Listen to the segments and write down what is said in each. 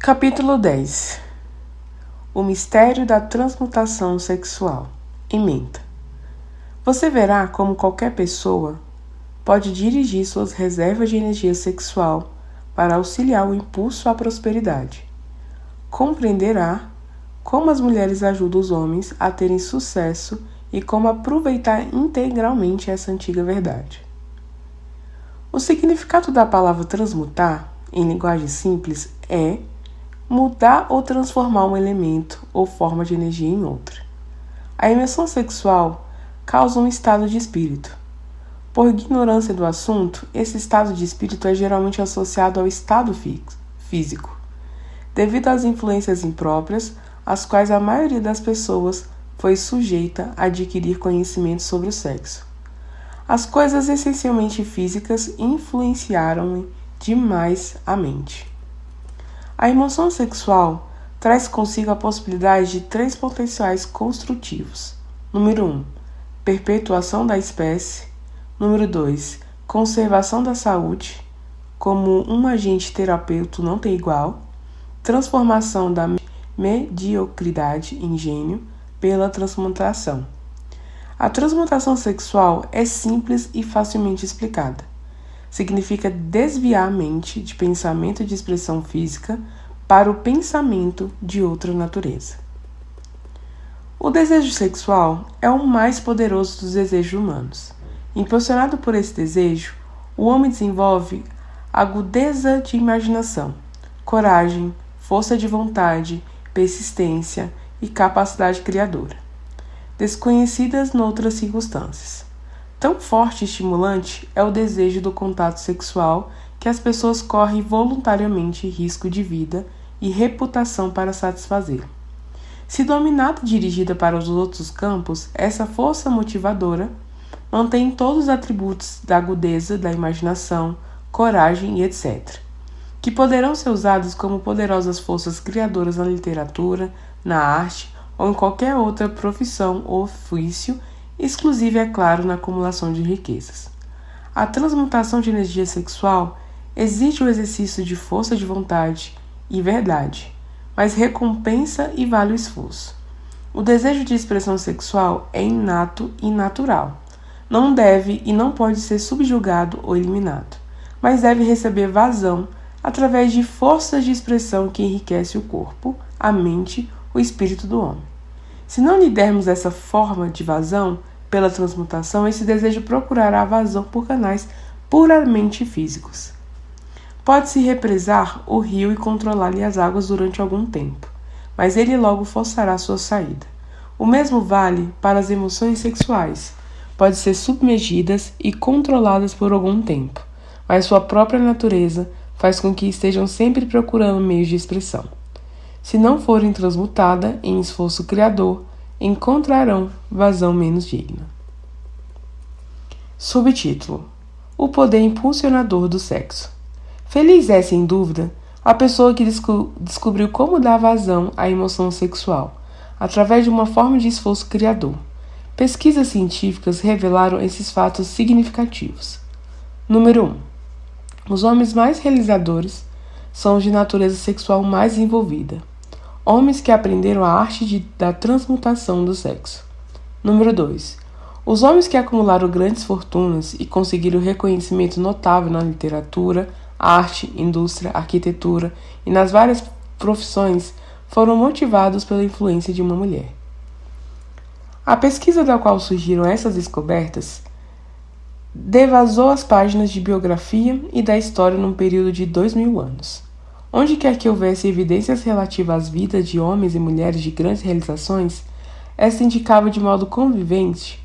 Capítulo 10. O mistério da transmutação sexual. Ementa. Você verá como qualquer pessoa pode dirigir suas reservas de energia sexual para auxiliar o impulso à prosperidade. Compreenderá como as mulheres ajudam os homens a terem sucesso e como aproveitar integralmente essa antiga verdade. O significado da palavra transmutar, em linguagem simples, é mudar ou transformar um elemento ou forma de energia em outra. A imersão sexual causa um estado de espírito. Por ignorância do assunto, esse estado de espírito é geralmente associado ao estado físico, devido às influências impróprias, às quais a maioria das pessoas foi sujeita a adquirir conhecimento sobre o sexo. As coisas essencialmente físicas influenciaram demais a mente. A emoção sexual traz consigo a possibilidade de 3 potenciais construtivos. Número 1. Perpetuação da espécie. Número 2. Conservação da saúde, como um agente terapêutico não tem igual. Transformação da mediocridade em gênio pela transmutação. A transmutação sexual é simples e facilmente explicada. Significa desviar a mente de pensamento de expressão física para o pensamento de outra natureza. O desejo sexual é o mais poderoso dos desejos humanos. Impulsionado por esse desejo, o homem desenvolve agudeza de imaginação, coragem, força de vontade, persistência e capacidade criadora, desconhecidas noutras circunstâncias. Tão forte e estimulante é o desejo do contato sexual que as pessoas correm voluntariamente risco de vida e reputação para satisfazê-lo. Se dominada e dirigida para os outros campos, essa força motivadora mantém todos os atributos da agudeza, da imaginação, coragem e etc., que poderão ser usados como poderosas forças criadoras na literatura, na arte ou em qualquer outra profissão ou ofício, exclusive, é claro, na acumulação de riquezas. A transmutação de energia sexual exige o exercício de força de vontade e verdade, mas recompensa e vale o esforço. O desejo de expressão sexual é inato e natural. Não deve e não pode ser subjugado ou eliminado, mas deve receber vazão através de forças de expressão que enriquecem o corpo, a mente, o espírito do homem. Se não lhe dermos essa forma de vazão pela transmutação, esse desejo procurará vazão por canais puramente físicos. Pode-se represar o rio e controlar-lhe as águas durante algum tempo, mas ele logo forçará sua saída. O mesmo vale para as emoções sexuais. Podem ser submergidas e controladas por algum tempo, mas sua própria natureza faz com que estejam sempre procurando meios de expressão. Se não forem transmutadas em esforço criador, encontrarão vazão menos digna. Subtítulo: O poder impulsionador do sexo. Feliz é, sem dúvida, a pessoa que descobriu como dar vazão à emoção sexual, através de uma forma de esforço criador. Pesquisas científicas revelaram esses fatos significativos. Número 1. Os homens mais realizadores são os de natureza sexual mais desenvolvida. Homens que aprenderam a arte da transmutação do sexo. Número 2. Os homens que acumularam grandes fortunas e conseguiram reconhecimento notável na literatura, arte, indústria, arquitetura e nas várias profissões foram motivados pela influência de uma mulher. A pesquisa da qual surgiram essas descobertas devasou as páginas de biografia e da história num período de 2000 anos. Onde quer que houvesse evidências relativas às vidas de homens e mulheres de grandes realizações, esta indicava de modo convincente,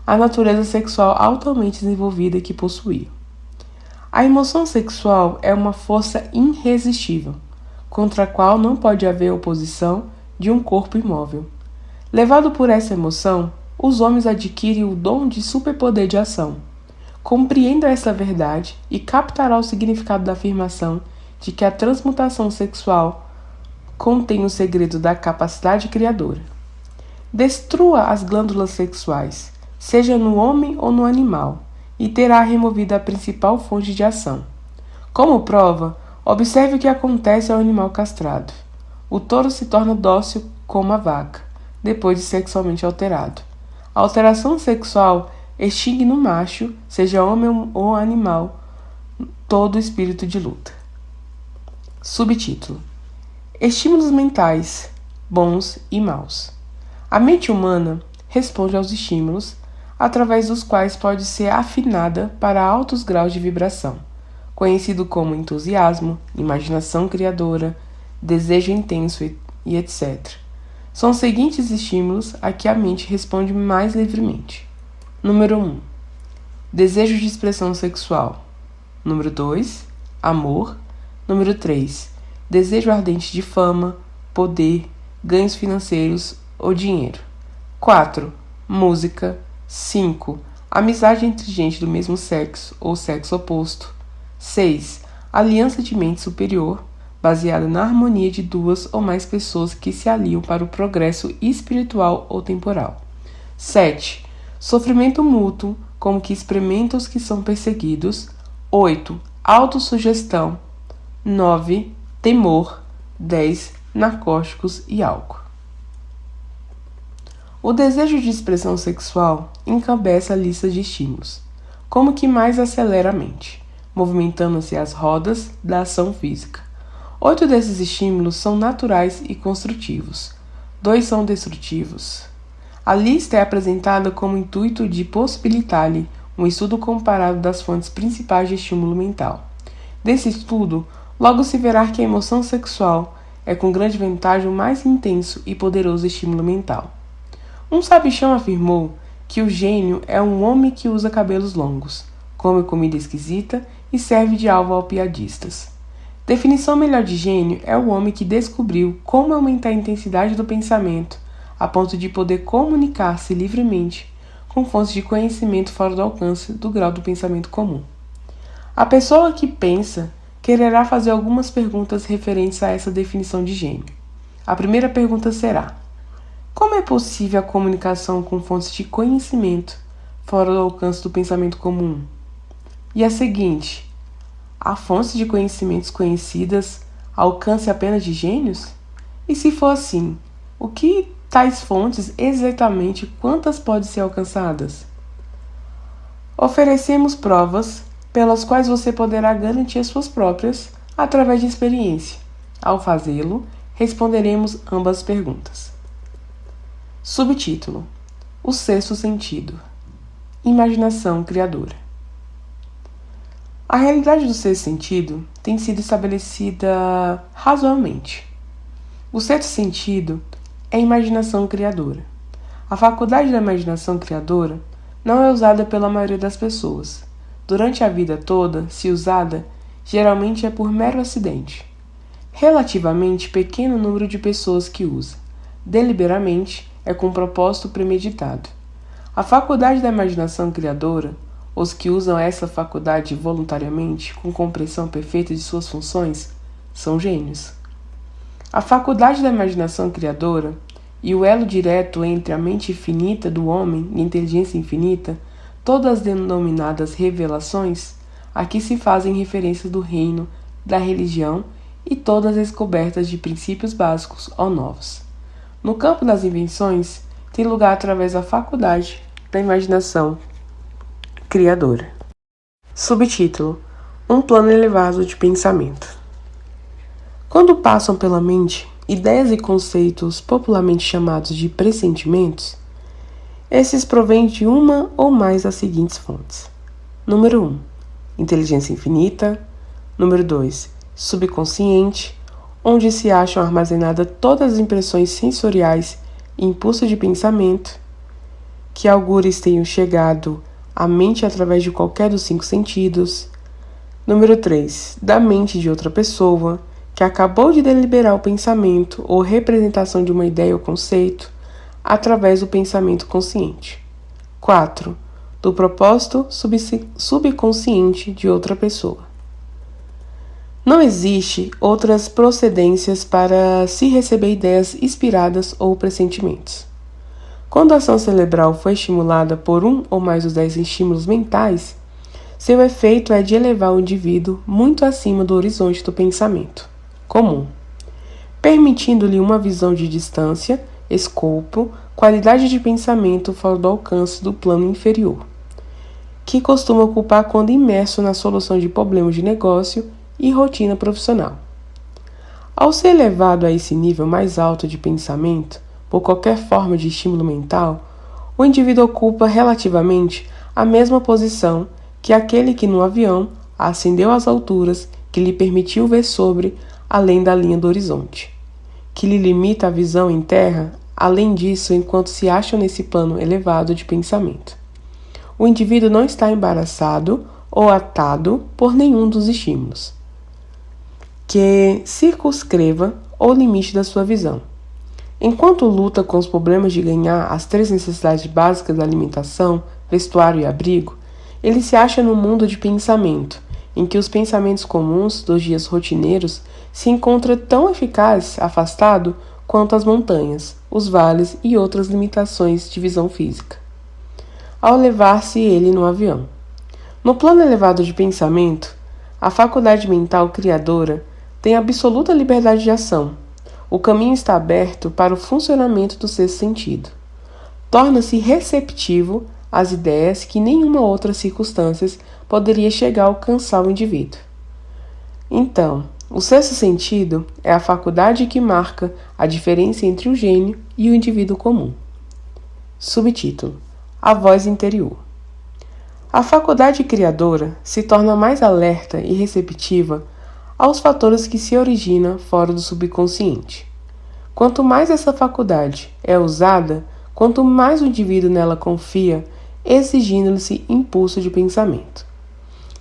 a natureza sexual altamente desenvolvida que possuía. A emoção sexual é uma força irresistível, contra a qual não pode haver oposição de um corpo imóvel. Levado por essa emoção, os homens adquirem o dom de superpoder de ação. Compreenda essa verdade e captará o significado da afirmação de que a transmutação sexual contém o segredo da capacidade criadora. Destrua as glândulas sexuais, seja no homem ou no animal, e terá removido a principal fonte de ação. Como prova, Observe o que acontece ao animal castrado. O touro se torna dócil como a vaca, depois de sexualmente alterado. A alteração sexual extingue no macho, seja homem ou animal, todo o espírito de luta. Subtítulo: Estímulos mentais, bons e maus. A mente humana responde aos estímulos, através dos quais pode ser afinada para altos graus de vibração, conhecido como entusiasmo, imaginação criadora, desejo intenso e etc. São os seguintes estímulos a que a mente responde mais livremente. Número 1. Desejo de expressão sexual. Número 2. Amor. Número 3. Desejo ardente de fama, poder, ganhos financeiros ou dinheiro. 4. Música. 5. Amizade entre gente do mesmo sexo ou sexo oposto. 6. Aliança de mente superior, baseada na harmonia de duas ou mais pessoas que se aliam para o progresso espiritual ou temporal. 7. Sofrimento mútuo, como que experimenta os que são perseguidos. 8. Autossugestão. 9. Temor. 10. Narcóticos e álcool. O desejo de expressão sexual encabeça a lista de estímulos, como que mais acelera a mente, movimentando-se as rodas da ação física. 8 desses estímulos são naturais e construtivos. 2 são destrutivos. A lista é apresentada como intuito de possibilitar-lhe um estudo comparado das fontes principais de estímulo mental. Desse estudo, logo se verá que a emoção sexual é com grande vantagem o mais intenso e poderoso estímulo mental. Um sabichão afirmou que o gênio é um homem que usa cabelos longos, come comida esquisita e serve de alvo a piadistas. Definição melhor de gênio é o homem que descobriu como aumentar a intensidade do pensamento a ponto de poder comunicar-se livremente com fontes de conhecimento fora do alcance do grau do pensamento comum. A pessoa que pensa quererá fazer algumas perguntas referentes a essa definição de gênio. A primeira pergunta será: como é possível a comunicação com fontes de conhecimento fora do alcance do pensamento comum? E a seguinte: há fontes de conhecimentos conhecidas ao alcance apenas de gênios? E se for assim, o que tais fontes exatamente quantas podem ser alcançadas? Oferecemos provas pelas quais você poderá garantir as suas próprias através de experiência. Ao fazê-lo, responderemos ambas perguntas. Subtítulo: O sexto sentido. Imaginação criadora. A realidade do sexto sentido tem sido estabelecida razoavelmente. O sexto sentido é a imaginação criadora. A faculdade da imaginação criadora não é usada pela maioria das pessoas. Durante a vida toda, se usada, geralmente é por mero acidente. Relativamente pequeno número de pessoas que usa. Deliberadamente, é com propósito premeditado. A faculdade da imaginação criadora, os que usam essa faculdade voluntariamente, com compreensão perfeita de suas funções, são gênios. A faculdade da imaginação criadora e o elo direto entre a mente infinita do homem e a inteligência infinita, todas as denominadas revelações, aqui se fazem referência do reino, da religião e todas as descobertas de princípios básicos ou novos. No campo das invenções, tem lugar através da faculdade da imaginação criadora. Subtítulo: Um plano elevado de pensamento. Quando passam pela mente ideias e conceitos popularmente chamados de pressentimentos, esses provêm de uma ou mais das seguintes fontes. Número 1. Inteligência infinita. Número 2. Subconsciente, onde se acham armazenadas todas as impressões sensoriais e impulsos de pensamento que algures tenham chegado à mente através de qualquer dos 5 sentidos. Número 3. Da mente de outra pessoa, que acabou de deliberar o pensamento ou representação de uma ideia ou conceito através do pensamento consciente. 4. Do propósito subconsciente de outra pessoa. Não existe outras procedências para se receber ideias inspiradas ou pressentimentos. Quando a ação cerebral foi estimulada por um ou mais dos 10 estímulos mentais, seu efeito é de elevar o indivíduo muito acima do horizonte do pensamento comum, permitindo-lhe uma visão de distância, escopo, qualidade de pensamento fora do alcance do plano inferior, que costuma ocupar quando imerso na solução de problemas de negócio e rotina profissional. Ao ser levado a esse nível mais alto de pensamento, por qualquer forma de estímulo mental, o indivíduo ocupa relativamente a mesma posição que aquele que no avião ascendeu às alturas que lhe permitiu ver sobre, além da linha do horizonte, que lhe limita a visão em terra, além disso, enquanto se acha nesse plano elevado de pensamento. O indivíduo não está embaraçado ou atado por nenhum dos estímulos que circunscreva o limite da sua visão. Enquanto luta com os problemas de ganhar as 3 necessidades básicas da alimentação, vestuário e abrigo, ele se acha no mundo de pensamento, em que os pensamentos comuns dos dias rotineiros se encontram tão eficazes, afastado, quanto as montanhas, os vales e outras limitações de visão física. Ao levar-se ele no avião. No plano elevado de pensamento, a faculdade mental criadora tem absoluta liberdade de ação. O caminho está aberto para o funcionamento do sexto sentido. Torna-se receptivo às ideias que nenhuma outra circunstância poderia chegar a alcançar o indivíduo. Então, o sexto sentido é a faculdade que marca a diferença entre o gênio e o indivíduo comum. Subtítulo: A voz interior. A faculdade criadora se torna mais alerta e receptiva aos fatores que se originam fora do subconsciente. Quanto mais essa faculdade é usada, quanto mais o indivíduo nela confia, exigindo-lhe impulso de pensamento.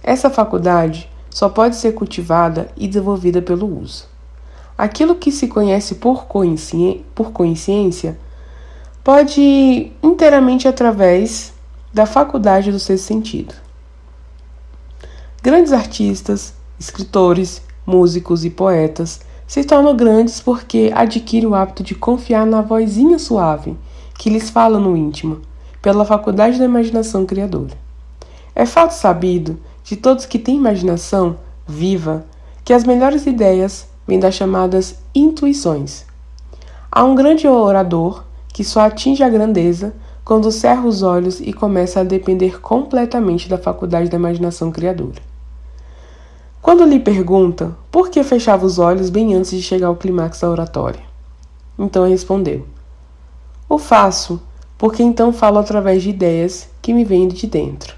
Essa faculdade só pode ser cultivada e desenvolvida pelo uso. Aquilo que se conhece por consciência pode inteiramente através da faculdade do sexto sentido. Grandes artistas, escritores, músicos e poetas se tornam grandes porque adquirem o hábito de confiar na vozinha suave que lhes fala no íntimo, pela faculdade da imaginação criadora. É fato sabido de todos que têm imaginação viva que as melhores ideias vêm das chamadas intuições. Há um grande orador que só atinge a grandeza quando cerra os olhos e começa a depender completamente da faculdade da imaginação criadora. Quando lhe pergunta por que fechava os olhos bem antes de chegar ao clímax da oratória, então respondeu: "O faço porque então falo através de ideias que me vêm de dentro."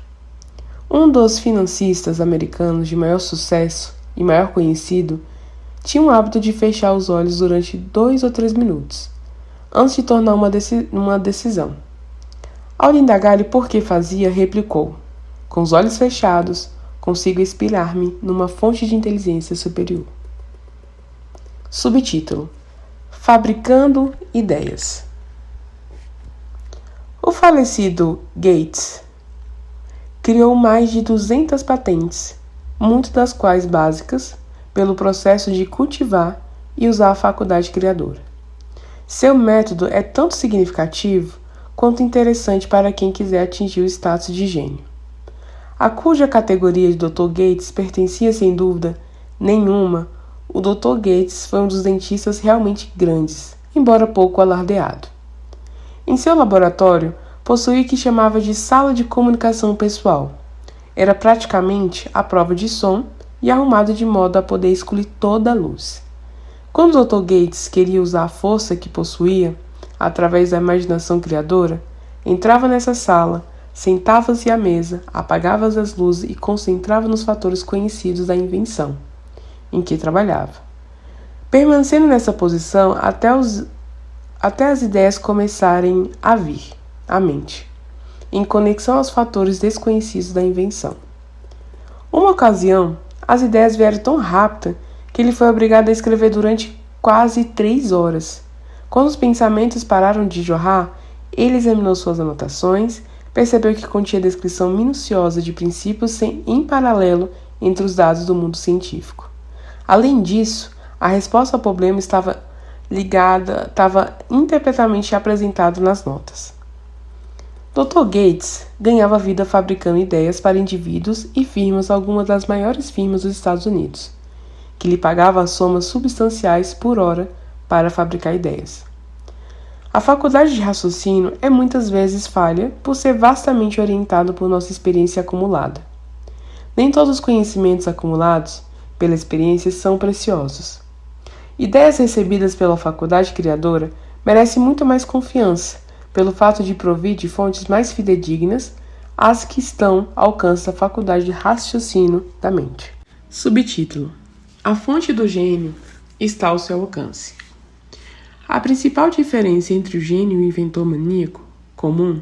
Um dos financistas americanos de maior sucesso e maior conhecido tinha o hábito de fechar os olhos durante 2 ou 3 minutos, antes de tornar uma decisão. Ao lhe indagar-lhe por que fazia, replicou: "Com os olhos fechados, consigo inspirar-me numa fonte de inteligência superior." Subtítulo: Fabricando ideias. O falecido Gates criou mais de 200 patentes, muitas das quais básicas, pelo processo de cultivar e usar a faculdade criadora. Seu método é tanto significativo quanto interessante para quem quiser atingir o status de gênio. A cuja categoria de Dr. Gates pertencia sem dúvida nenhuma, o Dr. Gates foi um dos dentistas realmente grandes, embora pouco alardeado. Em seu laboratório, possuía o que chamava de sala de comunicação pessoal. Era praticamente a prova de som e arrumado de modo a poder excluir toda a luz. Quando o Dr. Gates queria usar a força que possuía, através da imaginação criadora, entrava nessa sala, sentava-se à mesa, apagava as luzes e concentrava nos fatores conhecidos da invenção em que trabalhava, permanecendo nessa posição até as ideias começarem a vir à mente, em conexão aos fatores desconhecidos da invenção. Uma ocasião, as ideias vieram tão rápido que ele foi obrigado a escrever durante quase 3 horas. Quando os pensamentos pararam de jorrar, ele examinou suas anotações, percebeu que continha descrição minuciosa de princípios em paralelo entre os dados do mundo científico. Além disso, a resposta ao problema estava interpretamente apresentada nas notas. Dr. Gates ganhava vida fabricando ideias para indivíduos e firmas, algumas das maiores firmas dos Estados Unidos, que lhe pagava somas substanciais por hora para fabricar ideias. A faculdade de raciocínio é muitas vezes falha por ser vastamente orientada por nossa experiência acumulada. Nem todos os conhecimentos acumulados pela experiência são preciosos. Ideias recebidas pela faculdade criadora merecem muito mais confiança, pelo fato de provir de fontes mais fidedignas as que estão ao alcance da faculdade de raciocínio da mente. Subtítulo: A fonte do gênio está ao seu alcance. A principal diferença entre o gênio e o inventor maníaco comum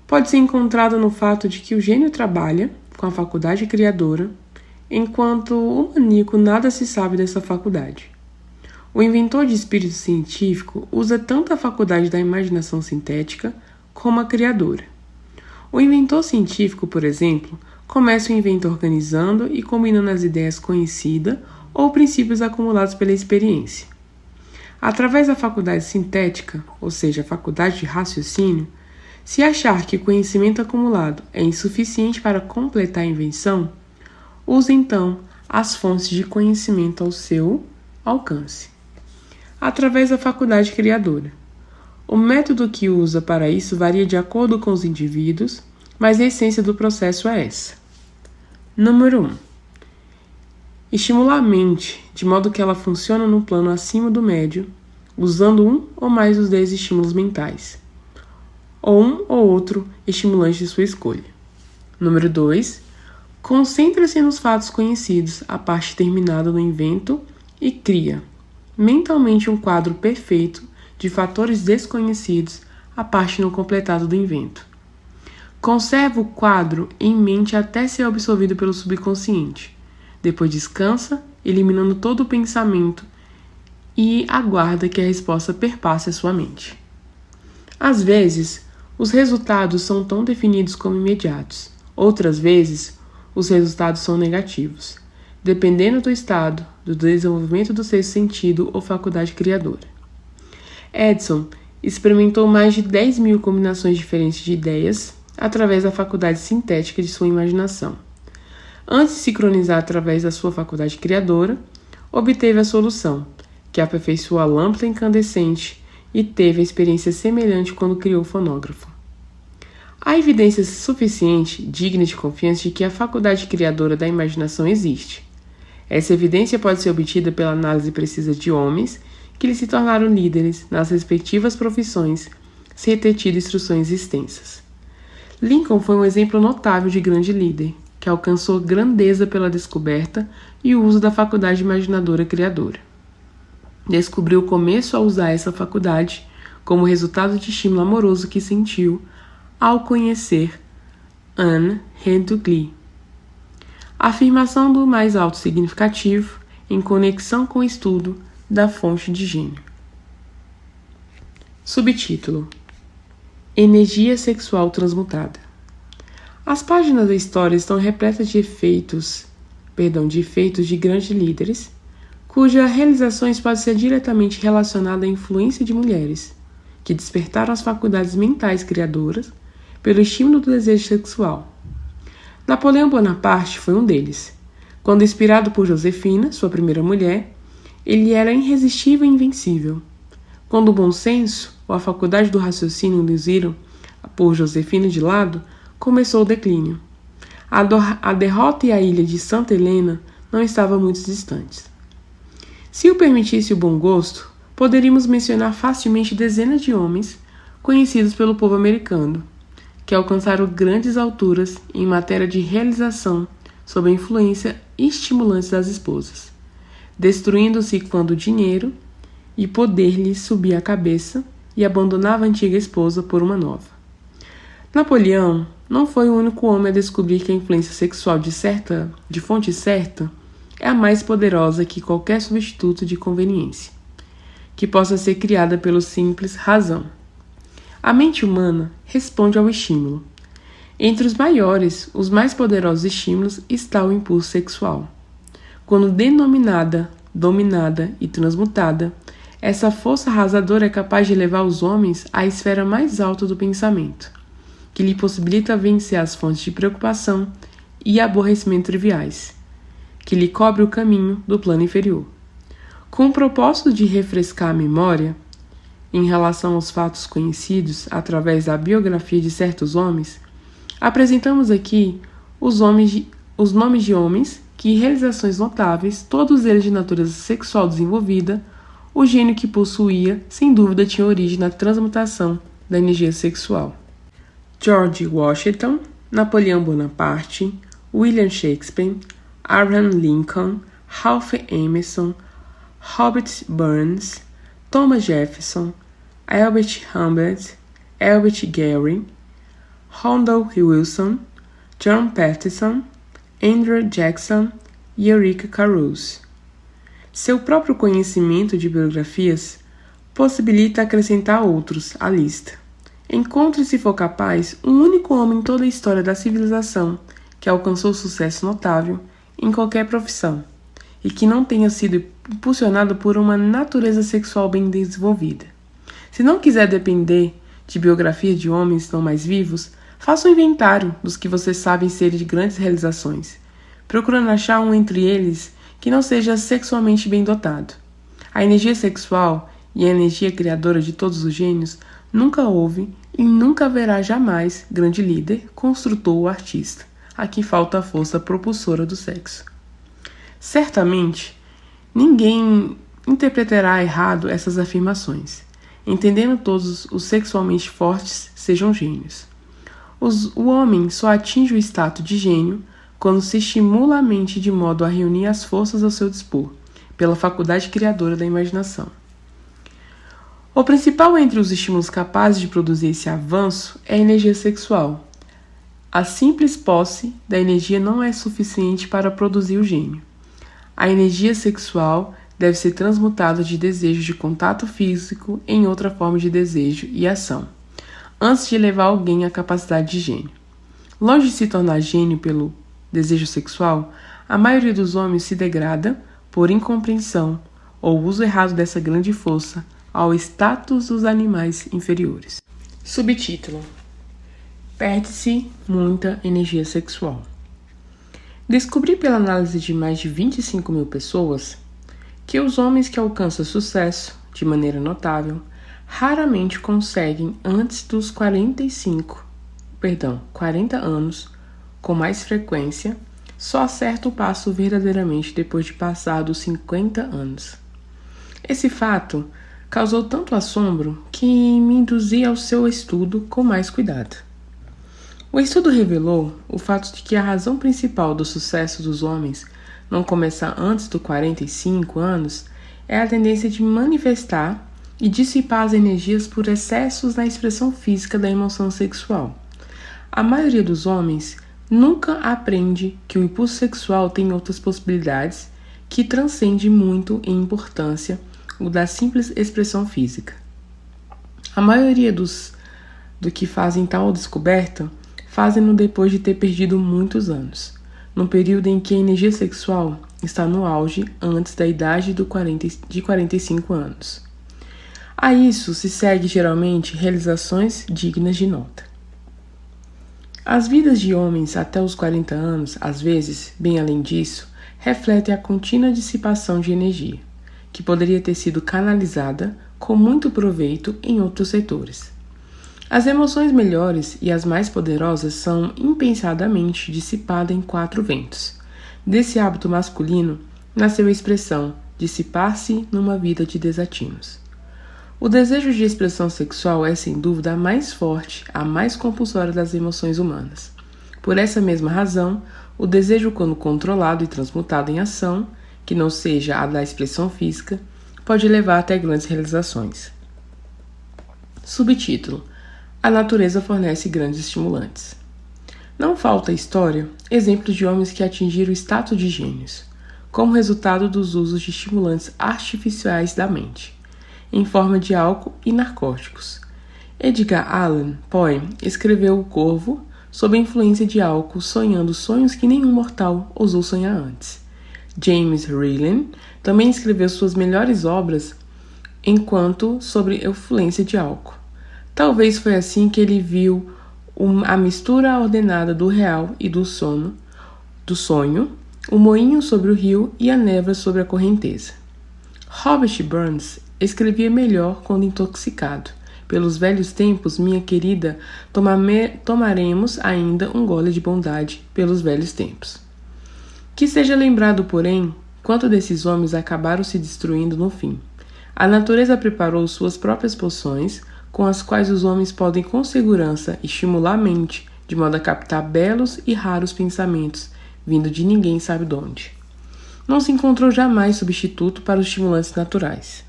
pode ser encontrada no fato de que o gênio trabalha com a faculdade criadora, enquanto o maníaco nada se sabe dessa faculdade. O inventor de espírito científico usa tanto a faculdade da imaginação sintética como a criadora. O inventor científico, por exemplo, começa o invento organizando e combinando as ideias conhecidas ou princípios acumulados pela experiência. Através da faculdade sintética, ou seja, a faculdade de raciocínio, se achar que o conhecimento acumulado é insuficiente para completar a invenção, usa então as fontes de conhecimento ao seu alcance. Através da faculdade criadora. O método que usa para isso varia de acordo com os indivíduos, mas a essência do processo é essa. Número 1. Estimular a mente de modo que ela funcione no plano acima do médio, usando um ou mais dos 10 estímulos mentais, ou um ou outro estimulante de sua escolha. Número 2. Concentra-se nos fatos conhecidos, a parte terminada do invento, e cria mentalmente um quadro perfeito de fatores desconhecidos, a parte não completada do invento. Conserva o quadro em mente até ser absorvido pelo subconsciente. Depois descansa, eliminando todo o pensamento e aguarda que a resposta perpasse a sua mente. Às vezes, os resultados são tão definidos como imediatos. Outras vezes, os resultados são negativos, dependendo do estado, do desenvolvimento do sexto sentido ou faculdade criadora. Edison experimentou mais de 10.000 combinações diferentes de ideias através da faculdade sintética de sua imaginação. Antes de sincronizar através da sua faculdade criadora, obteve a solução, que aperfeiçoou a lâmpada incandescente e teve a experiência semelhante quando criou o fonógrafo. Há evidência suficiente, digna de confiança, de que a faculdade criadora da imaginação existe. Essa evidência pode ser obtida pela análise precisa de homens que lhe se tornaram líderes nas respectivas profissões, sem ter tido instruções extensas. Lincoln foi um exemplo notável de grande líder, que alcançou grandeza pela descoberta e o uso da faculdade imaginadora criadora. Descobriu o começo a usar essa faculdade como resultado de estímulo amoroso que sentiu ao conhecer Anne Hathaway. A afirmação do mais alto significativo em conexão com o estudo da fonte de gênio. Subtítulo: Energia sexual transmutada. As páginas da história estão repletas de efeitos de grandes líderes, cujas realizações podem ser diretamente relacionadas à influência de mulheres, que despertaram as faculdades mentais criadoras pelo estímulo do desejo sexual. Napoleão Bonaparte foi um deles. Quando inspirado por Josefina, sua primeira mulher, ele era irresistível e invencível. Quando o bom senso ou a faculdade do raciocínio induziram por Josefina de lado, começou o declínio. A derrota e a ilha de Santa Helena não estavam muito distantes. Se o permitisse o bom gosto, poderíamos mencionar facilmente dezenas de homens conhecidos pelo povo americano, que alcançaram grandes alturas em matéria de realização sob a influência estimulante das esposas, destruindo-se quando o dinheiro e poder lhes subia a cabeça e abandonava a antiga esposa por uma nova. Napoleão não foi o único homem a descobrir que a influência sexual de fonte certa é a mais poderosa que qualquer substituto de conveniência, que possa ser criada pela simples razão. A mente humana responde ao estímulo. Entre os maiores, os mais poderosos estímulos está o impulso sexual. Quando denominada, dominada e transmutada, essa força arrasadora é capaz de levar os homens à esfera mais alta do pensamento, que lhe possibilita vencer as fontes de preocupação e aborrecimento triviais, que lhe cobre o caminho do plano inferior. Com o propósito de refrescar a memória em relação aos fatos conhecidos através da biografia de certos homens, apresentamos aqui os nomes de homens que, realizações notáveis, todos eles de natureza sexual desenvolvida, o gênio que possuía, sem dúvida, tinha origem na transmutação da energia sexual. George Washington, Napoleão Bonaparte, William Shakespeare, Abraham Lincoln, Ralph Emerson, Robert Burns, Thomas Jefferson, Albert Humbert, Albert Gary, Randolph Wilson, John Patterson, Andrew Jackson e Eureka Caruso. Seu próprio conhecimento de biografias possibilita acrescentar outros à lista. Encontre, se for capaz, um único homem em toda a história da civilização que alcançou sucesso notável em qualquer profissão e que não tenha sido impulsionado por uma natureza sexual bem desenvolvida. Se não quiser depender de biografias de homens não mais vivos, faça um inventário dos que vocês sabem serem de grandes realizações, procurando achar um entre eles que não seja sexualmente bem dotado. A energia sexual e a energia criadora de todos os gênios nunca houve e nunca haverá jamais grande líder, construtor ou artista. Aqui falta a força propulsora do sexo. Certamente, ninguém interpretará errado essas afirmações, entendendo todos os sexualmente fortes sejam gênios. O homem só atinge o status de gênio quando se estimula a mente de modo a reunir as forças ao seu dispor, pela faculdade criadora da imaginação. O principal entre os estímulos capazes de produzir esse avanço é a energia sexual. A simples posse da energia não é suficiente para produzir o gênio. A energia sexual deve ser transmutada de desejo de contato físico em outra forma de desejo e ação, antes de levar alguém à capacidade de gênio. Longe de se tornar gênio pelo desejo sexual, a maioria dos homens se degrada por incompreensão ou uso errado dessa grande força ao status dos animais inferiores. Subtítulo: Perde-se muita energia sexual. Descobri pela análise de mais de 25 mil pessoas que os homens que alcançam sucesso de maneira notável raramente conseguem antes dos 40 anos, com mais frequência, só acerta o passo verdadeiramente depois de passar dos 50 anos. Esse fato causou tanto assombro que me induzi ao seu estudo com mais cuidado. O estudo revelou o fato de que a razão principal do sucesso dos homens não começar antes dos 45 anos é a tendência de manifestar e dissipar as energias por excessos na expressão física da emoção sexual. A maioria dos homens nunca aprende que o impulso sexual tem outras possibilidades que transcende muito em importância o da simples expressão física. A maioria do que fazem tal descoberta fazem-no depois de ter perdido muitos anos, num período em que a energia sexual está no auge antes da idade de 45 anos. A isso se segue geralmente realizações dignas de nota. As vidas de homens até os 40 anos, às vezes, bem além disso, refletem a contínua dissipação de energia, que poderia ter sido canalizada com muito proveito em outros setores. As emoções melhores e as mais poderosas são impensadamente dissipadas em 4 ventos. Desse hábito masculino nasceu a expressão dissipar-se numa vida de desatinos. O desejo de expressão sexual é, sem dúvida, a mais forte, a mais compulsória das emoções humanas. Por essa mesma razão, o desejo, quando controlado e transmutado em ação, que não seja a da expressão física, pode levar até grandes realizações. Subtítulo: A natureza fornece grandes estimulantes. Não falta à história exemplos de homens que atingiram o status de gênios, como resultado dos usos de estimulantes artificiais da mente, em forma de álcool e narcóticos. Edgar Allan Poe escreveu O Corvo sob a influência de álcool, sonhando sonhos que nenhum mortal ousou sonhar antes. James Rillin também escreveu suas melhores obras enquanto sob a influência de álcool. Talvez foi assim que ele viu a mistura ordenada do real e do sonho, o moinho sobre o rio e a névoa sobre a correnteza. Robert Burns escrevia melhor quando intoxicado. Pelos velhos tempos, minha querida, tomaremos ainda um gole de bondade pelos velhos tempos. Que seja lembrado, porém, quanto desses homens acabaram se destruindo no fim. A natureza preparou suas próprias poções, com as quais os homens podem com segurança estimular a mente, de modo a captar belos e raros pensamentos, vindo de ninguém sabe de onde. Não se encontrou jamais substituto para os estimulantes naturais.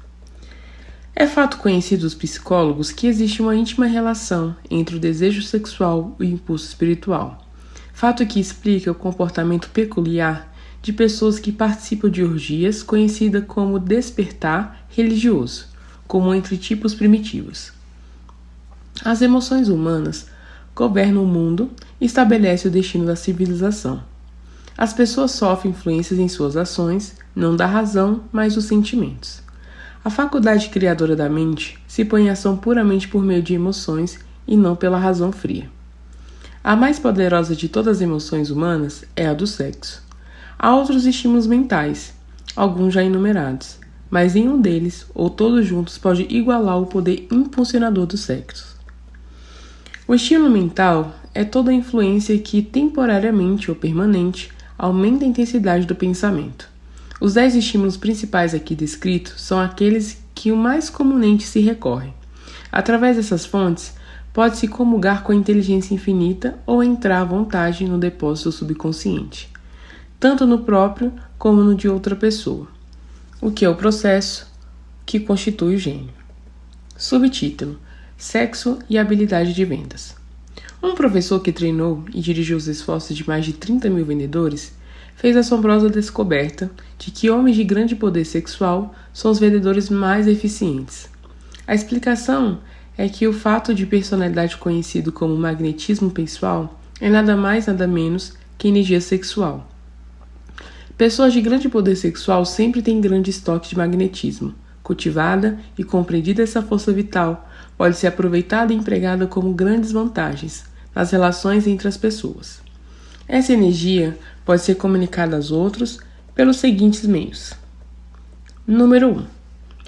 É fato conhecido dos psicólogos que existe uma íntima relação entre o desejo sexual e o impulso espiritual. Fato que explica o comportamento peculiar de pessoas que participam de orgias conhecida como despertar religioso, como entre tipos primitivos. As emoções humanas governam o mundo e estabelecem o destino da civilização. As pessoas sofrem influências em suas ações, não da razão, mas dos sentimentos. A faculdade criadora da mente se põe em ação puramente por meio de emoções e não pela razão fria. A mais poderosa de todas as emoções humanas é a do sexo. Há outros estímulos mentais, alguns já enumerados, mas nenhum deles, ou todos juntos, pode igualar o poder impulsionador do sexo. O estímulo mental é toda a influência que, temporariamente ou permanente, aumenta a intensidade do pensamento. Os 10 estímulos principais aqui descritos são aqueles que o mais comumente se recorre. Através dessas fontes, pode-se comungar com a inteligência infinita ou entrar à vontade no depósito subconsciente, tanto no próprio como no de outra pessoa, o que é o processo que constitui o gênio. Subtítulo: Sexo e habilidade de vendas. Um professor que treinou e dirigiu os esforços de mais de 30 mil vendedores fez a assombrosa descoberta de que homens de grande poder sexual são os vendedores mais eficientes. A explicação é que o fato de personalidade conhecido como magnetismo pessoal é nada mais nada menos que energia sexual. Pessoas de grande poder sexual sempre têm grande estoque de magnetismo. Cultivada e compreendida essa força vital, pode ser aproveitada e empregada como grandes vantagens nas relações entre as pessoas. Essa energia pode ser comunicada aos outros pelos seguintes meios. Número 1.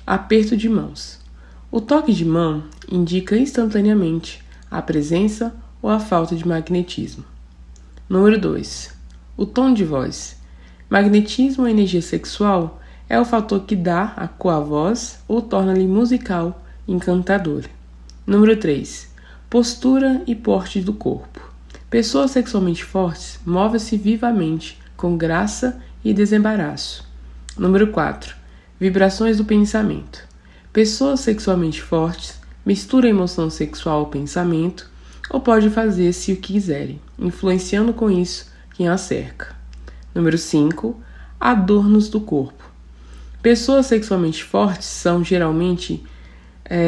Aperto de mãos. O toque de mão indica instantaneamente a presença ou a falta de magnetismo. Número 2. O tom de voz. Magnetismo ou energia sexual é o fator que dá a cor à voz ou torna-lhe musical e encantadora. Número 3. Postura e porte do corpo. Pessoas sexualmente fortes movem-se vivamente, com graça e desembaraço. Número 4. Vibrações do pensamento. Pessoas sexualmente fortes misturam a emoção sexual ao pensamento ou pode fazer se o quiserem, influenciando com isso quem a cerca. Número 5. Adornos do corpo. Pessoas sexualmente fortes são geralmente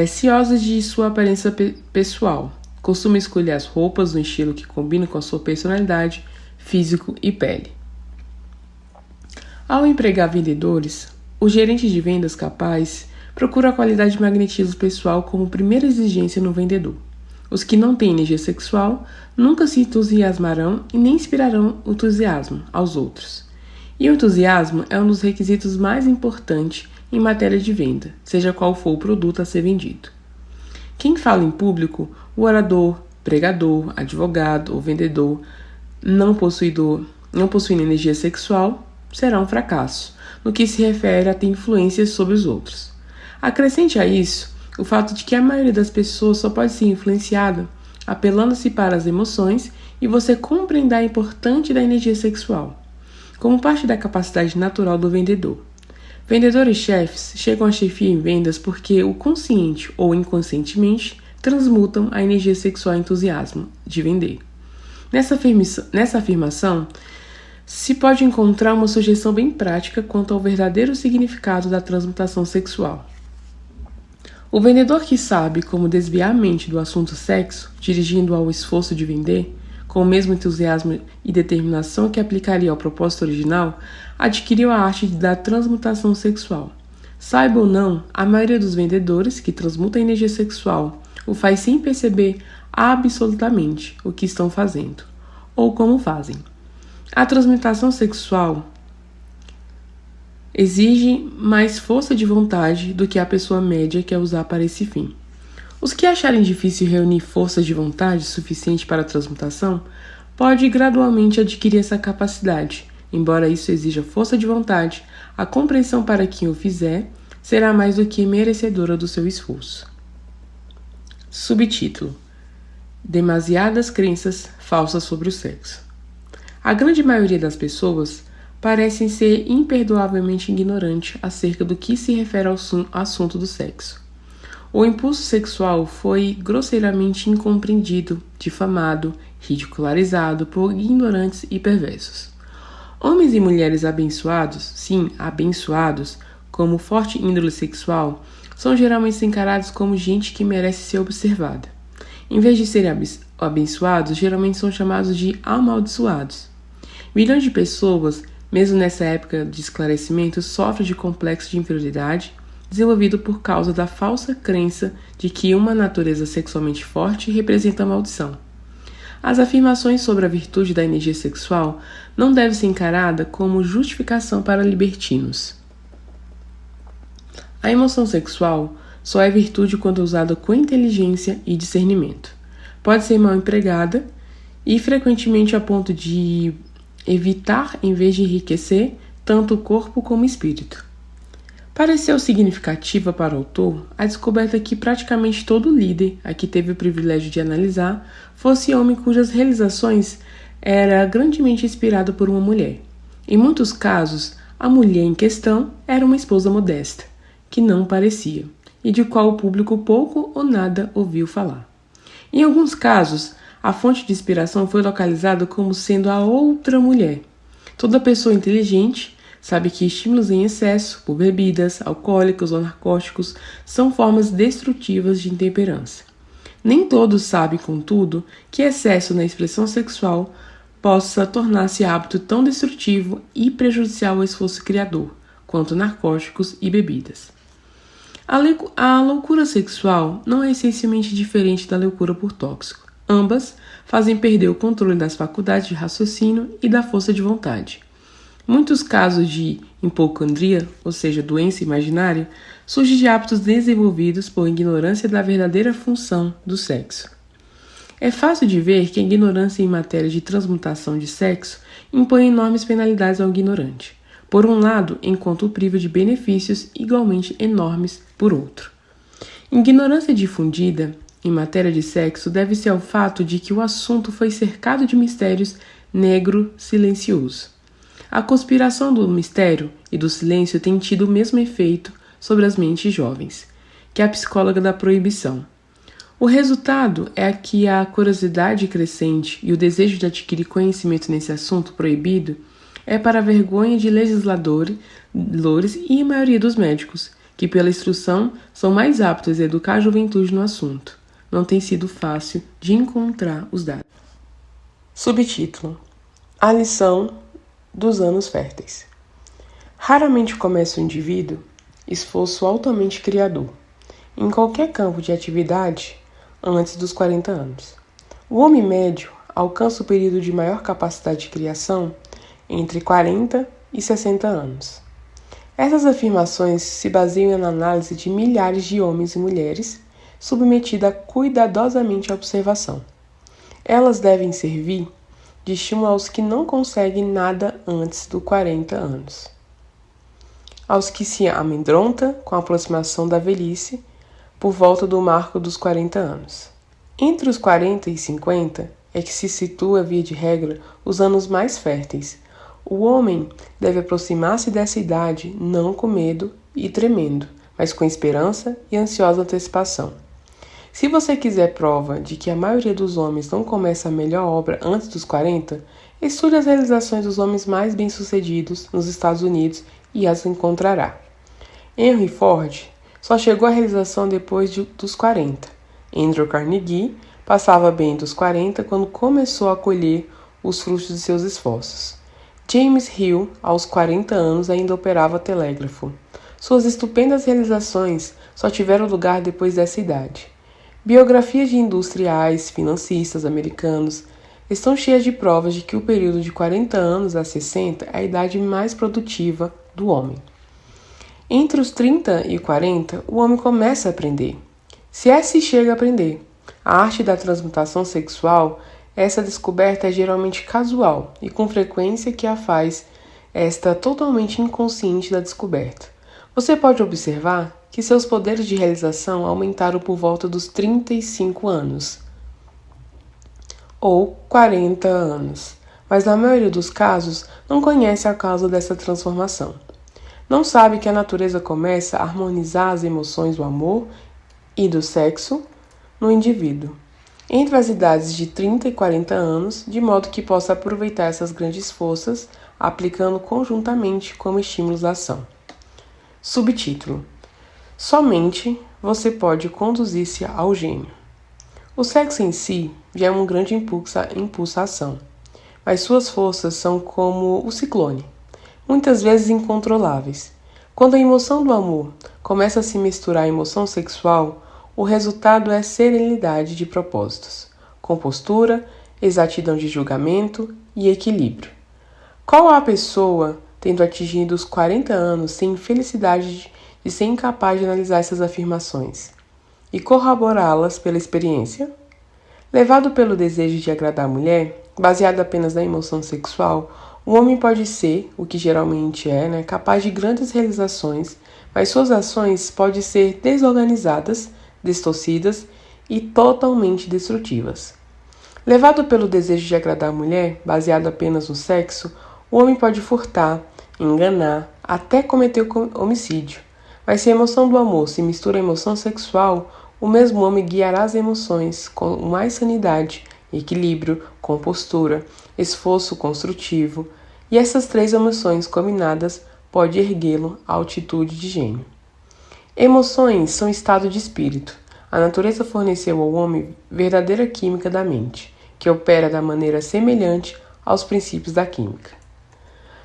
ciosas de sua aparência pessoal. Costuma escolher as roupas no estilo que combina com a sua personalidade, físico e pele. Ao empregar vendedores, o gerente de vendas capaz procura a qualidade de magnetismo pessoal como primeira exigência no vendedor. Os que não têm energia sexual nunca se entusiasmarão e nem inspirarão entusiasmo aos outros. E o entusiasmo é um dos requisitos mais importantes em matéria de venda, seja qual for o produto a ser vendido. Quem fala em público, o orador, pregador, advogado ou vendedor não possuindo energia sexual, será um fracasso, no que se refere a ter influências sobre os outros. Acrescente a isso o fato de que a maioria das pessoas só pode ser influenciada apelando-se para as emoções e você compreender a importância da energia sexual, como parte da capacidade natural do vendedor. Vendedores chefes chegam a chefia em vendas porque o consciente ou inconscientemente transmutam a energia sexual em entusiasmo de vender. Nessa afirmação, se pode encontrar uma sugestão bem prática quanto ao verdadeiro significado da transmutação sexual. O vendedor que sabe como desviar a mente do assunto sexo, dirigindo ao esforço de vender, com o mesmo entusiasmo e determinação que aplicaria ao propósito original, adquiriu a arte da transmutação sexual. Saiba ou não, a maioria dos vendedores que transmutam a energia sexual o faz sem perceber absolutamente o que estão fazendo ou como fazem. A transmutação sexual exige mais força de vontade do que a pessoa média quer usar para esse fim. Os que acharem difícil reunir forças de vontade suficiente para a transmutação pode gradualmente adquirir essa capacidade. Embora isso exija força de vontade, a compreensão para quem o fizer será mais do que merecedora do seu esforço. Subtítulo: Demasiadas crenças falsas sobre o sexo. A grande maioria das pessoas parecem ser imperdoavelmente ignorante acerca do que se refere ao assunto do sexo. O impulso sexual foi grosseiramente incompreendido, difamado, ridicularizado por ignorantes e perversos. Homens e mulheres abençoados, sim, abençoados, como forte índole sexual, são geralmente encarados como gente que merece ser observada. Em vez de serem abençoados, geralmente são chamados de amaldiçoados. Milhões de pessoas, mesmo nessa época de esclarecimento, sofrem de complexo de inferioridade, desenvolvido por causa da falsa crença de que uma natureza sexualmente forte representa a maldição. As afirmações sobre a virtude da energia sexual não devem ser encaradas como justificação para libertinos. A emoção sexual só é virtude quando usada com inteligência e discernimento. Pode ser mal empregada e frequentemente a ponto de evitar, em vez de enriquecer, tanto o corpo como o espírito. Pareceu significativa para o autor a descoberta que praticamente todo líder a que teve o privilégio de analisar fosse homem cujas realizações era grandemente inspirado por uma mulher. Em muitos casos, a mulher em questão era uma esposa modesta, que não parecia, e de qual o público pouco ou nada ouviu falar. Em alguns casos, a fonte de inspiração foi localizada como sendo a outra mulher. Toda pessoa inteligente sabe que estímulos em excesso, por bebidas, alcoólicos ou narcóticos, são formas destrutivas de intemperança. Nem todos sabem, contudo, que excesso na expressão sexual possa tornar-se hábito tão destrutivo e prejudicial ao esforço criador, quanto narcóticos e bebidas. A loucura sexual não é essencialmente diferente da loucura por tóxico. Ambas fazem perder o controle das faculdades de raciocínio e da força de vontade. Muitos casos de hipocondria, ou seja, doença imaginária, surgem de hábitos desenvolvidos por ignorância da verdadeira função do sexo. É fácil de ver que a ignorância em matéria de transmutação de sexo impõe enormes penalidades ao ignorante. Por um lado, enquanto o priva de benefícios igualmente enormes por outro. Ignorância difundida em matéria de sexo deve-se ao fato de que o assunto foi cercado de mistérios negro-silencioso. A conspiração do mistério e do silêncio tem tido o mesmo efeito sobre as mentes jovens que a psicóloga da proibição. O resultado é que a curiosidade crescente e o desejo de adquirir conhecimento nesse assunto proibido é para a vergonha de legisladores e a maioria dos médicos, que pela instrução são mais aptos a educar a juventude no assunto. Não tem sido fácil de encontrar os dados. Subtítulo: A lição dos anos férteis. Raramente começa o indivíduo esforço altamente criador, em qualquer campo de atividade, antes dos 40 anos. O homem médio alcança o período de maior capacidade de criação entre 40 e 60 anos. Essas afirmações se baseiam na análise de milhares de homens e mulheres submetida cuidadosamente à observação. Elas devem servir de estímulo aos que não conseguem nada antes dos 40 anos, aos que se amedrontam com a aproximação da velhice por volta do marco dos 40 anos. Entre os 40 e 50 é que se situa, via de regra, os anos mais férteis. O homem deve aproximar-se dessa idade não com medo e tremendo, mas com esperança e ansiosa antecipação. Se você quiser prova de que a maioria dos homens não começa a melhor obra antes dos 40, estude as realizações dos homens mais bem-sucedidos nos Estados Unidos e as encontrará. Henry Ford só chegou à realização depois dos 40. Andrew Carnegie passava bem dos 40 quando começou a colher os frutos de seus esforços. James Hill, aos 40 anos, ainda operava telégrafo. Suas estupendas realizações só tiveram lugar depois dessa idade. Biografias de industriais, financistas americanos estão cheias de provas de que o período de 40 anos a 60 é a idade mais produtiva do homem. Entre os 30 e 40, o homem começa a aprender. Se é se chega a aprender. A arte da transmutação sexual, essa descoberta é geralmente casual e com frequência que a faz esta totalmente inconsciente da descoberta. Você pode observar que seus poderes de realização aumentaram por volta dos 35 anos ou 40 anos, mas na maioria dos casos não conhece a causa dessa transformação. Não sabe que a natureza começa a harmonizar as emoções do amor e do sexo no indivíduo, entre as idades de 30 e 40 anos, de modo que possa aproveitar essas grandes forças, aplicando conjuntamente como estímulos à ação. Subtítulo: Somente você pode conduzir-se ao gênio. O sexo em si já é um grande impulso à ação, mas suas forças são como o ciclone, muitas vezes incontroláveis. Quando a emoção do amor começa a se misturar à emoção sexual, o resultado é serenidade de propósitos, compostura, exatidão de julgamento e equilíbrio. Qual a pessoa, tendo atingido os 40 anos, tem infelicidade de ser incapaz de analisar essas afirmações e corroborá-las pela experiência? Levado pelo desejo de agradar a mulher, baseado apenas na emoção sexual, o homem pode ser, o que geralmente é, capaz de grandes realizações, mas suas ações podem ser desorganizadas, distorcidas e totalmente destrutivas. Levado pelo desejo de agradar a mulher, baseado apenas no sexo, o homem pode furtar, enganar, até cometer homicídio. Mas se a emoção do amor se mistura à emoção sexual, o mesmo homem guiará as emoções com mais sanidade, equilíbrio, compostura, esforço construtivo, e essas três emoções combinadas podem erguê-lo à altitude de gênio. Emoções são estado de espírito. A natureza forneceu ao homem verdadeira química da mente, que opera da maneira semelhante aos princípios da química.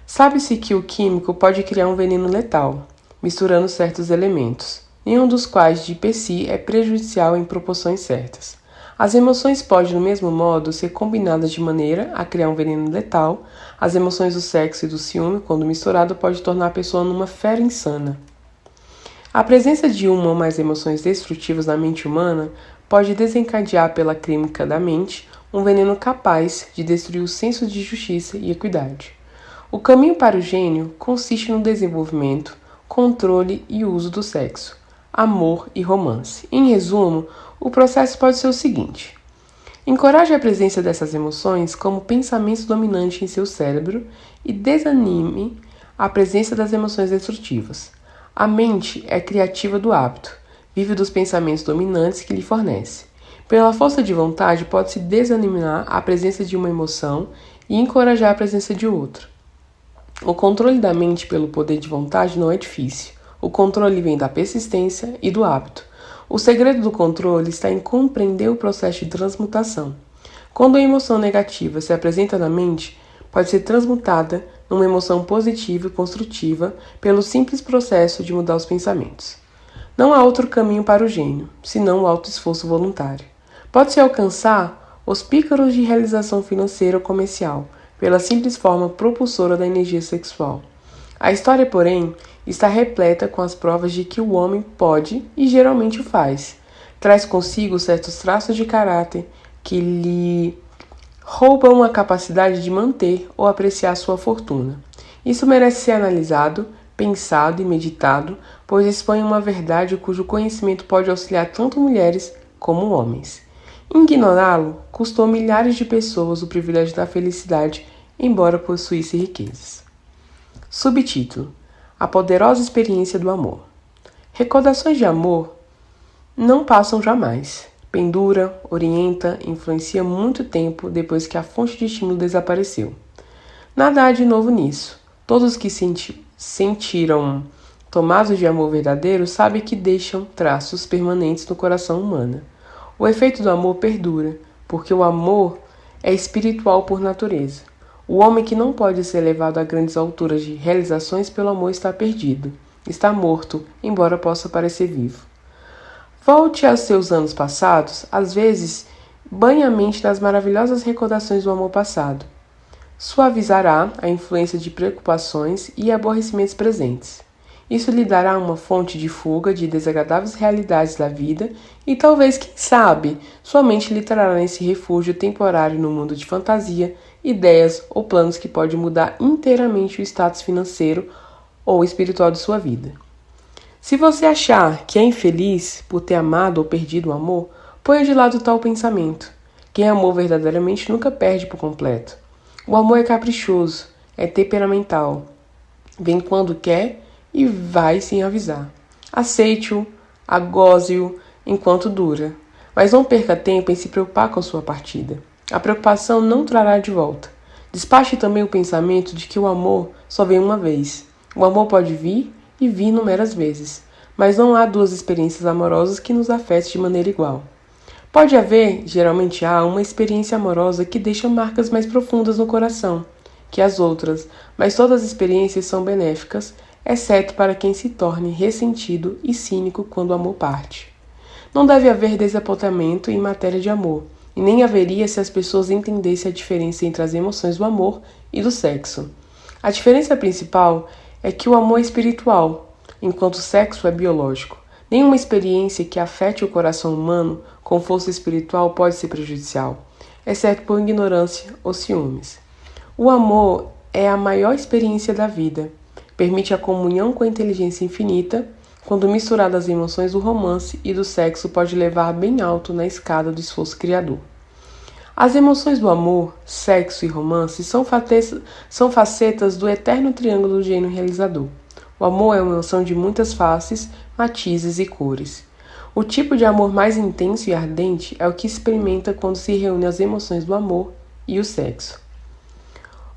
Sabe-se que o químico pode criar um veneno letal, misturando certos elementos, nenhum dos quais de per si é prejudicial em proporções certas. As emoções podem, do mesmo modo, ser combinadas de maneira a criar um veneno letal. As emoções do sexo e do ciúme, quando misturado, pode tornar a pessoa numa fera insana. A presença de uma ou mais emoções destrutivas na mente humana pode desencadear pela química da mente um veneno capaz de destruir o senso de justiça e equidade. O caminho para o gênio consiste no desenvolvimento, controle e uso do sexo, amor e romance. Em resumo, o processo pode ser o seguinte: encoraje a presença dessas emoções como pensamento dominante em seu cérebro e desanime a presença das emoções destrutivas. A mente é criativa do hábito, vive dos pensamentos dominantes que lhe fornece. Pela força de vontade, pode-se desanimar a presença de uma emoção e encorajar a presença de outra. O controle da mente pelo poder de vontade não é difícil. O controle vem da persistência e do hábito. O segredo do controle está em compreender o processo de transmutação. Quando a emoção negativa se apresenta na mente, pode ser transmutada numa emoção positiva e construtiva pelo simples processo de mudar os pensamentos. Não há outro caminho para o gênio, senão o alto esforço voluntário. Pode-se alcançar os pícaros de realização financeira ou comercial, pela simples forma propulsora da energia sexual. A história, porém, está repleta com as provas de que o homem pode, e geralmente o faz. Traz consigo certos traços de caráter que lhe roubam a capacidade de manter ou apreciar sua fortuna. Isso merece ser analisado, pensado e meditado, pois expõe uma verdade cujo conhecimento pode auxiliar tanto mulheres como homens. Ignorá-lo custou milhares de pessoas o privilégio da felicidade, embora possuísse riquezas. Subtítulo: A poderosa experiência do amor. Recordações de amor não passam jamais. Pendura, orienta, influencia muito tempo depois que a fonte de estímulo desapareceu. Nada há de novo nisso. Todos que sentiram tomados de amor verdadeiro sabem que deixam traços permanentes no coração humano. O efeito do amor perdura, porque o amor é espiritual por natureza. O homem que não pode ser levado a grandes alturas de realizações pelo amor está perdido, está morto, embora possa parecer vivo. Volte aos seus anos passados, às vezes banhe a mente nas maravilhosas recordações do amor passado. Suavizará a influência de preocupações e aborrecimentos presentes. Isso lhe dará uma fonte de fuga de desagradáveis realidades da vida e talvez, quem sabe, sua mente lhe trará nesse refúgio temporário no mundo de fantasia, ideias ou planos que podem mudar inteiramente o status financeiro ou espiritual de sua vida. Se você achar que é infeliz por ter amado ou perdido o amor, ponha de lado tal pensamento. Quem amou verdadeiramente nunca perde por completo. O amor é caprichoso, é temperamental. Vem quando quer e vai sem avisar. Aceite-o, agoze-o enquanto dura. Mas não perca tempo em se preocupar com a sua partida. A preocupação não trará de volta. Despache também o pensamento de que o amor só vem uma vez. O amor pode vir e vir inúmeras vezes, mas não há duas experiências amorosas que nos afetem de maneira igual. Pode haver, geralmente há, uma experiência amorosa que deixa marcas mais profundas no coração que as outras, mas todas as experiências são benéficas, exceto para quem se torne ressentido e cínico quando o amor parte. Não deve haver desapontamento em matéria de amor, e nem haveria se as pessoas entendessem a diferença entre as emoções do amor e do sexo. A diferença principal é que o amor é espiritual, enquanto o sexo é biológico. Nenhuma experiência que afete o coração humano com força espiritual pode ser prejudicial, exceto por ignorância ou ciúmes. O amor é a maior experiência da vida. Permite a comunhão com a inteligência infinita. Quando misturado às emoções do romance e do sexo, pode levar bem alto na escada do esforço criador. As emoções do amor, sexo e romance são facetas do eterno triângulo do gênio realizador. O amor é uma emoção de muitas faces, matizes e cores. O tipo de amor mais intenso e ardente é o que experimenta quando se reúne as emoções do amor e o sexo.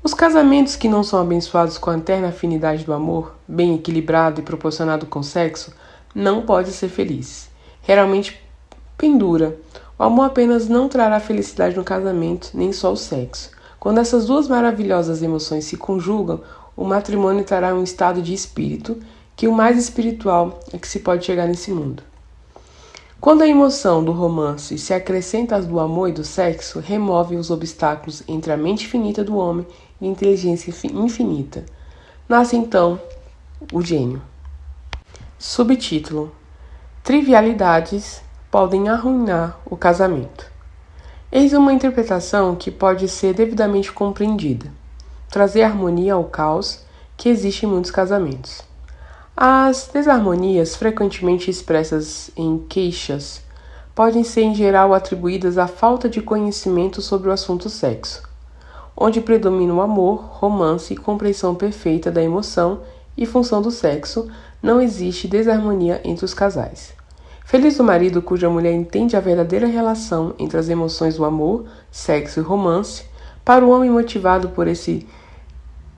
Os casamentos que não são abençoados com a eterna afinidade do amor, bem equilibrado e proporcionado com o sexo, não podem ser felizes. Geralmente pendura. O amor apenas não trará felicidade no casamento, nem só o sexo. Quando essas duas maravilhosas emoções se conjugam, o matrimônio trará um estado de espírito, que o mais espiritual é que se pode chegar nesse mundo. Quando a emoção do romance se acrescenta às do amor e do sexo, remove os obstáculos entre a mente finita do homem e a inteligência infinita. Nasce então o gênio. Subtítulo: Trivialidades podem arruinar o casamento. Eis uma interpretação que pode ser devidamente compreendida. Trazer harmonia ao caos que existe em muitos casamentos. As desarmonias, frequentemente expressas em queixas, podem ser em geral atribuídas à falta de conhecimento sobre o assunto sexo, onde predomina o amor, romance e compreensão perfeita da emoção e função do sexo. Não existe desarmonia entre os casais. Feliz o marido cuja mulher entende a verdadeira relação entre as emoções do amor, sexo e romance. Para o homem motivado por esse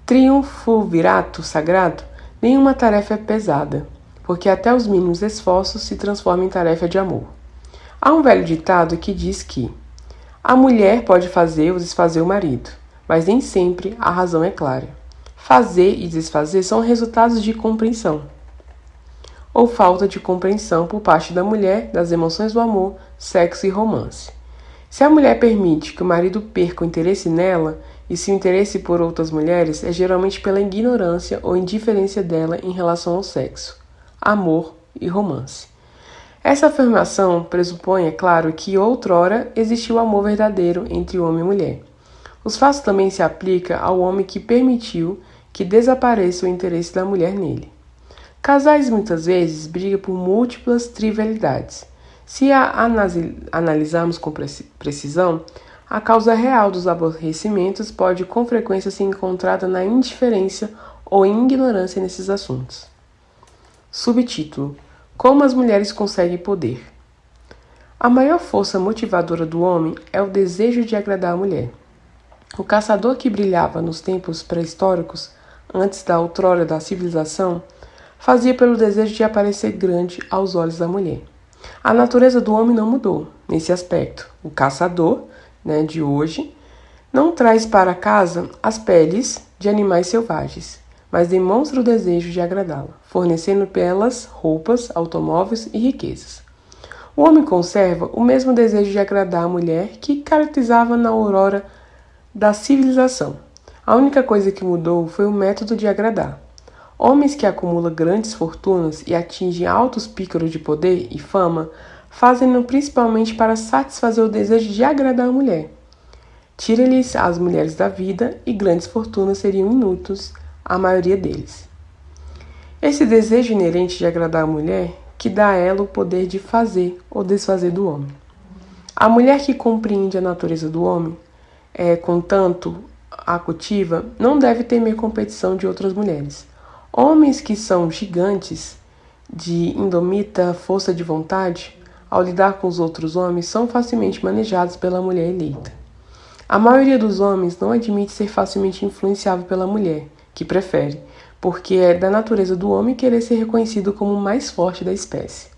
triunvirato sagrado, nenhuma tarefa é pesada, porque até os mínimos esforços se transformam em tarefa de amor. Há um velho ditado que diz que a mulher pode fazer ou desfazer o marido, mas nem sempre a razão é clara. Fazer e desfazer são resultados de compreensão, ou falta de compreensão por parte da mulher das emoções do amor, sexo e romance. Se a mulher permite que o marido perca o interesse nela, e se o interesse por outras mulheres é geralmente pela ignorância ou indiferença dela em relação ao sexo, amor e romance. Essa afirmação pressupõe, é claro, que outrora existiu amor verdadeiro entre homem e mulher. Os fatos também se aplicam ao homem que permitiu que desapareça o interesse da mulher nele. Casais muitas vezes brigam por múltiplas trivialidades. Se a analisarmos com precisão, a causa real dos aborrecimentos pode com frequência ser encontrada na indiferença ou em ignorância nesses assuntos. Subtítulo: Como as mulheres conseguem poder. A maior força motivadora do homem é o desejo de agradar a mulher. O caçador que brilhava nos tempos pré-históricos, antes da outrora da civilização, fazia pelo desejo de aparecer grande aos olhos da mulher. A natureza do homem não mudou nesse aspecto. O caçador, de hoje, não traz para casa as peles de animais selvagens, mas demonstra o desejo de agradá-la, fornecendo belas roupas, automóveis e riquezas. O homem conserva o mesmo desejo de agradar a mulher que caracterizava na aurora da civilização. A única coisa que mudou foi o método de agradar. Homens que acumulam grandes fortunas e atingem altos picos de poder e fama fazem-no principalmente para satisfazer o desejo de agradar a mulher. Tira-lhes as mulheres da vida e grandes fortunas seriam inúteis à maioria deles. Esse desejo inerente de agradar a mulher que dá a ela o poder de fazer ou desfazer do homem. A mulher que compreende a natureza do homem, contanto a cultiva, não deve temer competição de outras mulheres. Homens que são gigantes de indomita força de vontade, ao lidar com os outros homens, são facilmente manejados pela mulher eleita. A maioria dos homens não admite ser facilmente influenciável pela mulher, que prefere, porque é da natureza do homem querer ser reconhecido como o mais forte da espécie.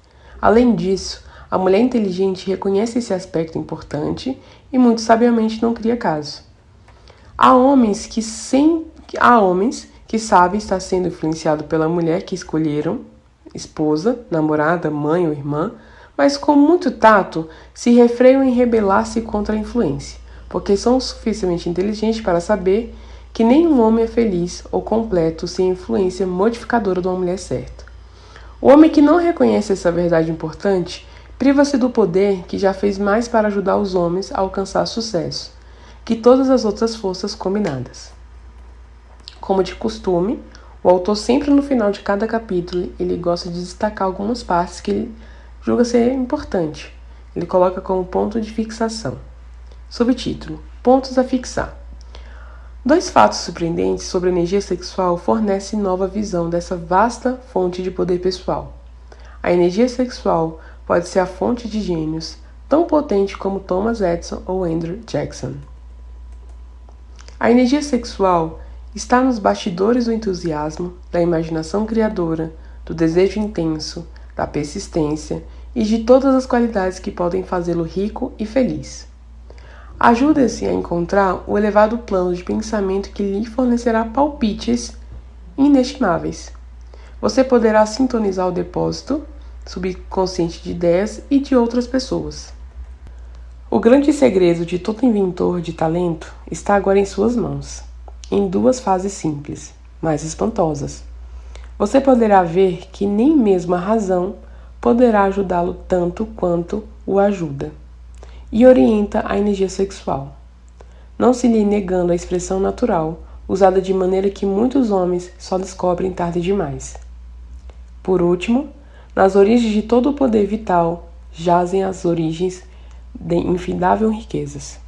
Além disso, a mulher inteligente reconhece esse aspecto importante e muito sabiamente não cria caso. Há homens que sabem estar sendo influenciados pela mulher que escolheram, esposa, namorada, mãe ou irmã, mas com muito tato se refreiam em rebelar-se contra a influência, porque são suficientemente inteligentes para saber que nenhum homem é feliz ou completo sem a influência modificadora de uma mulher certa. O homem que não reconhece essa verdade importante priva-se do poder que já fez mais para ajudar os homens a alcançar sucesso que todas as outras forças combinadas. Como de costume, o autor sempre no final de cada capítulo ele gosta de destacar algumas partes que ele julga ser importante. Ele coloca como ponto de fixação. Subtítulo: Pontos a fixar. 2 fatos surpreendentes sobre a energia sexual fornecem nova visão dessa vasta fonte de poder pessoal. A energia sexual pode ser a fonte de gênios tão potente como Thomas Edison ou Andrew Jackson. A energia sexual está nos bastidores do entusiasmo, da imaginação criadora, do desejo intenso, da persistência e de todas as qualidades que podem fazê-lo rico e feliz. Ajude-se a encontrar o elevado plano de pensamento que lhe fornecerá palpites inestimáveis. Você poderá sintonizar o depósito subconsciente de ideias e de outras pessoas. O grande segredo de todo inventor de talento está agora em suas mãos, em 2 fases simples, mas espantosas. Você poderá ver que nem mesmo a razão poderá ajudá-lo tanto quanto o ajuda e orienta a energia sexual, não se lhe negando a expressão natural, usada de maneira que muitos homens só descobrem tarde demais. Por último, nas origens de todo o poder vital jazem as origens de infindáveis riquezas.